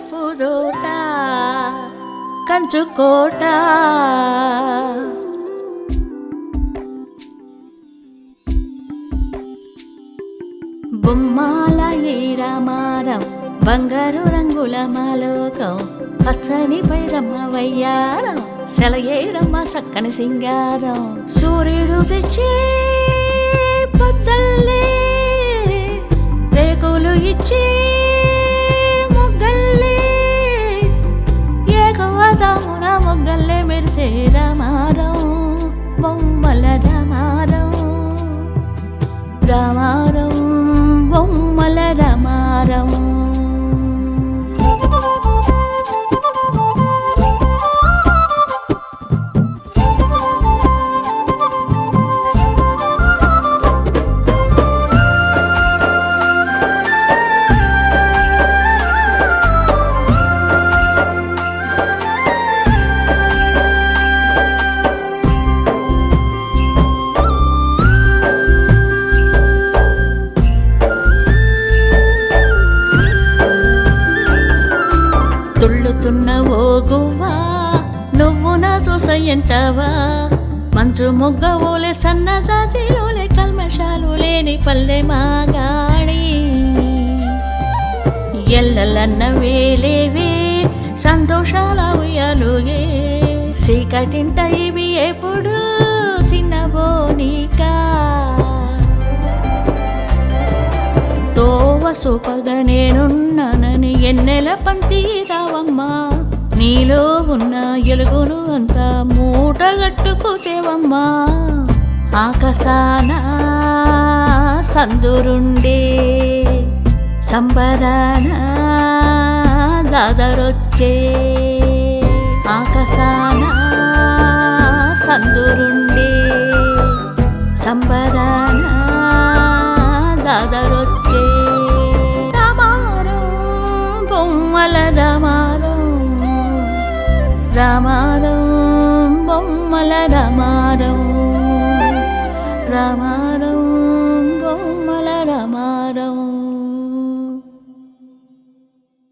పూదోట కంచుకోట బొమ్మాల ఏ రామారం బంగారు రంగుల మాలోకం పచ్చని పైరమ్మ వయ్యారం సెలయేరమ్మ చక్కని సింగారం సూర్యుడు తెచ్చే పొద్దల్లే రేకులు ఇచ్చే మొగ్గల్లే ఏకవదామున మొగ్గల్లే మెరిసే రామారం బొమ్మల రామారం రామారం బొమ్మల రామారం తుళ్ళుతున్న ఓ గువ్వా నువ్వు నాతో సయ్యంటావా మంచు మొగ్గ ఓలే సన్నజాజిలోలే కల్మషాలు లేని పల్లె మాగాడి ఎల్లలన్న వేలేవే సంతోషాల ఉయ్యాలుగే సీకటింట ఇవి ఎప్పుడు చిన్నబోనికా తోవ సూపగా నేనున్నానని ఎన్నెల పంతిదావమ్మా నీలో ఉన్న ఎలుగును అంతా మూటగట్టుకుతేవమ్మా ఆకాశాన సందురుండే సంబరాన దాదరొచ్చే ఆకాశాన సందురుండే సంబరాన దాదరొచ్చే రామారం బొమ్మల రామారం రామారం బొమ్మల రామారం రామారం